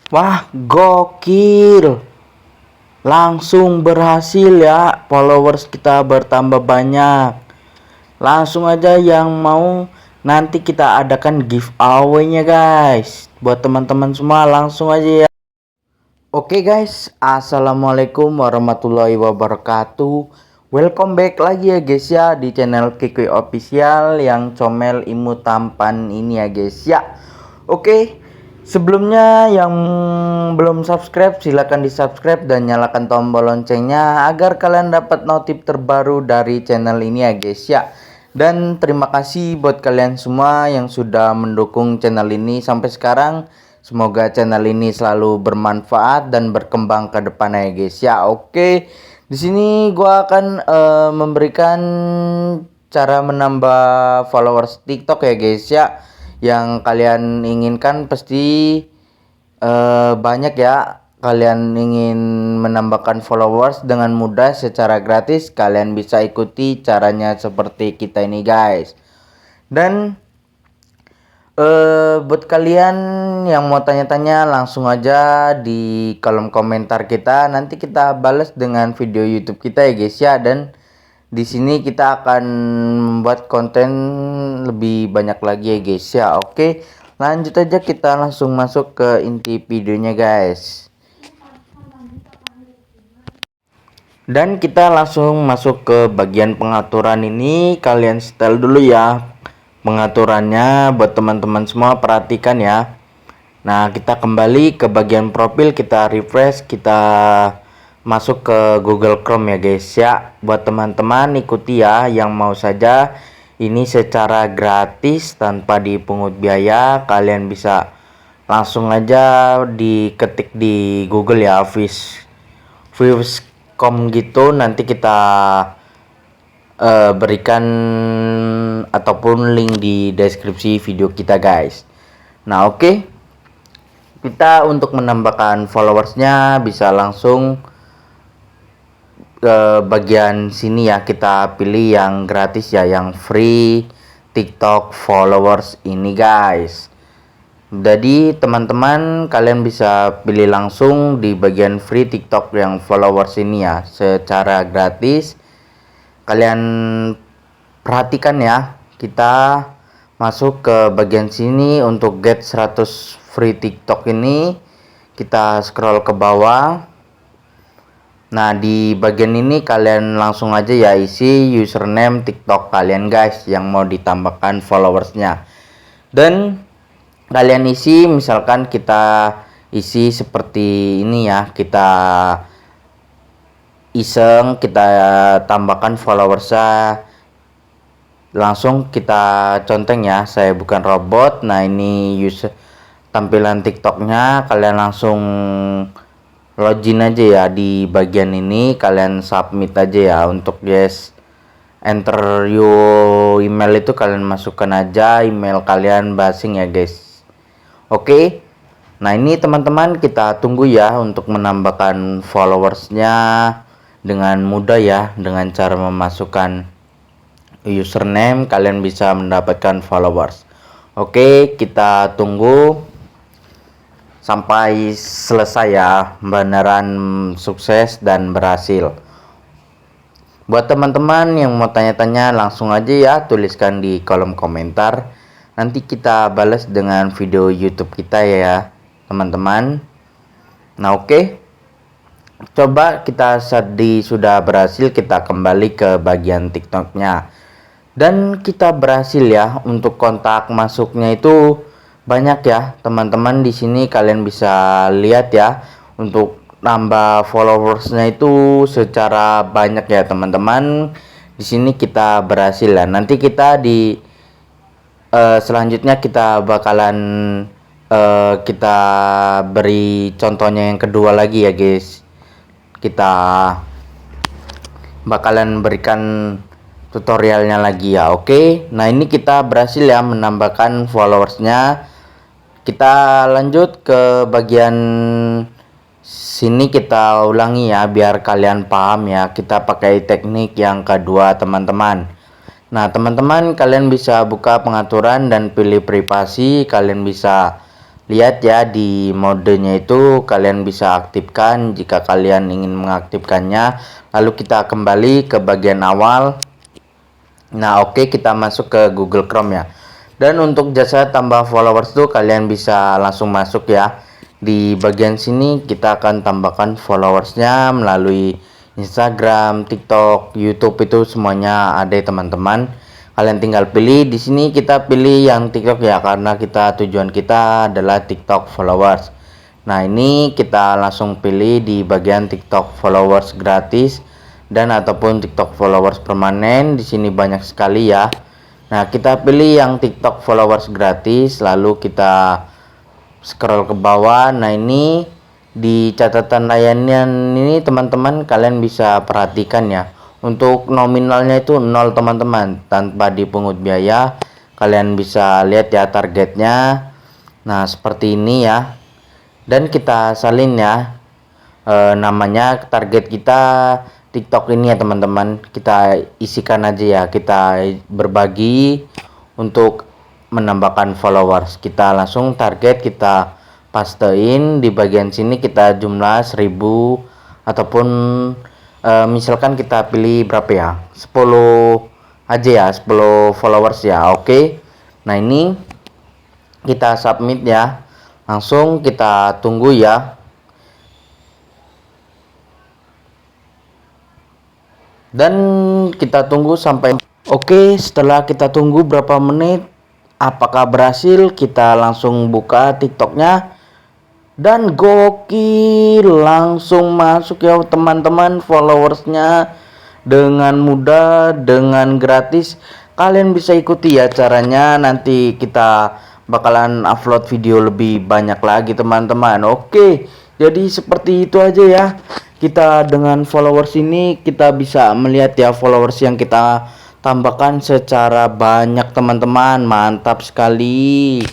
Wah, gokil. Langsung berhasil ya. Followers kita bertambah banyak. Langsung aja yang mau nanti kita adakan giveaway-nya guys. Buat teman-teman semua langsung aja ya. Oke guys, assalamualaikum warahmatullahi wabarakatuh. Welcome back lagi ya guys ya di channel Kikui Official yang comel imut tampan ini ya guys ya. Oke, sebelumnya yang belum subscribe silahkan di subscribe dan nyalakan tombol loncengnya agar kalian dapat notif terbaru dari channel ini ya guys ya. Dan terima kasih buat kalian semua yang sudah mendukung channel ini sampai sekarang. Semoga channel ini selalu bermanfaat dan berkembang ke depannya ya guys ya. Oke, di sini gua akan memberikan cara menambah followers TikTok ya guys ya. Yang kalian inginkan pasti banyak ya. Kalian ingin menambahkan followers dengan mudah secara gratis, kalian bisa ikuti caranya seperti kita ini guys. Dan buat kalian yang mau tanya-tanya langsung aja di kolom komentar kita, nanti kita balas dengan video YouTube kita ya guys ya. Dan di sini kita akan membuat konten lebih banyak lagi ya guys ya. Oke, lanjut aja kita langsung masuk ke inti videonya guys. Dan kita langsung masuk ke bagian pengaturan ini. Kalian setel dulu ya pengaturannya buat teman-teman semua, perhatikan ya. Nah, kita kembali ke bagian profil, kita refresh, kita masuk ke Google Chrome ya guys ya. Buat teman-teman ikuti ya yang mau saja, ini secara gratis tanpa dipungut biaya. Kalian bisa langsung aja diketik di Google ya, Vivscom gitu, nanti kita berikan ataupun link di deskripsi video kita guys. Nah oke, kita untuk menambahkan followersnya bisa langsung ke bagian sini ya. Kita pilih yang gratis ya, yang free TikTok followers ini guys. Jadi teman-teman kalian bisa pilih langsung di bagian free TikTok yang followers ini ya, secara gratis. Kalian perhatikan ya, kita masuk ke bagian sini untuk get 100 free TikTok ini. Kita scroll ke bawah. Nah, di bagian ini kalian langsung aja ya isi username TikTok kalian guys yang mau ditambahkan followersnya. Dan kalian isi, misalkan kita isi seperti ini ya, kita iseng kita tambahkan followersnya, langsung kita conteng ya, saya bukan robot. Nah ini tampilan TikToknya, kalian langsung login aja ya di bagian ini, kalian submit aja ya. Untuk yes enter your email itu kalian masukkan aja email kalian basing ya guys. Oke, nah ini teman-teman kita tunggu ya untuk menambahkan followersnya dengan mudah ya. Dengan cara memasukkan username kalian bisa mendapatkan followers. Oke, kita tunggu sampai selesai ya, beneran sukses dan berhasil. Buat teman-teman yang mau tanya-tanya langsung aja ya, tuliskan di kolom komentar, nanti kita balas dengan video YouTube kita ya teman-teman. Nah oke, coba kita sudah berhasil, kita kembali ke bagian TikToknya. Dan kita berhasil ya, untuk kontak masuknya itu banyak ya teman-teman. Di sini kalian bisa lihat ya, untuk nambah followersnya itu secara banyak ya teman-teman. Di sini kita berhasil ya. Nanti kita di selanjutnya kita bakalan kita beri contohnya yang kedua lagi ya guys. Kita bakalan berikan tutorialnya lagi ya. Oke, nah ini kita berhasil ya menambahkan followersnya. Kita lanjut ke bagian sini, kita ulangi ya biar kalian paham ya. Kita pakai teknik yang kedua teman-teman. Nah teman-teman, kalian bisa buka pengaturan dan pilih privasi. Kalian bisa lihat ya, di modenya itu kalian bisa aktifkan jika kalian ingin mengaktifkannya. Lalu kita kembali ke bagian awal. Nah oke, kita masuk ke Google Chrome ya. Dan untuk jasa tambah followers tuh kalian bisa langsung masuk ya. Di bagian sini kita akan tambahkan followersnya melalui Instagram, TikTok, YouTube, itu semuanya ada ya teman-teman. Kalian tinggal pilih. Di sini kita pilih yang TikTok ya, karena tujuan kita adalah TikTok followers. Nah ini kita langsung pilih di bagian TikTok followers gratis dan ataupun TikTok followers permanen. Di sini banyak sekali ya. Nah kita pilih yang TikTok followers gratis, lalu kita scroll ke bawah. Nah ini di catatan layanan ini teman-teman kalian bisa perhatikan ya, untuk nominalnya itu 0 teman-teman, tanpa dipungut biaya. Kalian bisa lihat ya targetnya. Nah seperti ini ya, dan kita salin ya, namanya target kita TikTok ini ya teman-teman. Kita isikan aja ya, kita berbagi untuk menambahkan followers. Kita langsung target, kita pastein di bagian sini, kita jumlah 1000 ataupun misalkan kita pilih berapa ya, 10 aja ya, 10 followers ya. Oke. Nah ini kita submit ya, langsung kita tunggu ya. Dan kita tunggu sampai oke. Setelah kita tunggu berapa menit, apakah berhasil, kita langsung buka TikToknya. Dan gokil, langsung masuk ya teman-teman followersnya dengan mudah, dengan gratis. Kalian bisa ikuti ya caranya, nanti kita bakalan upload video lebih banyak lagi teman-teman. Oke, jadi seperti itu aja ya. Kita dengan followers ini kita bisa melihat ya followers yang kita tambahkan secara banyak teman-teman. Mantap sekali.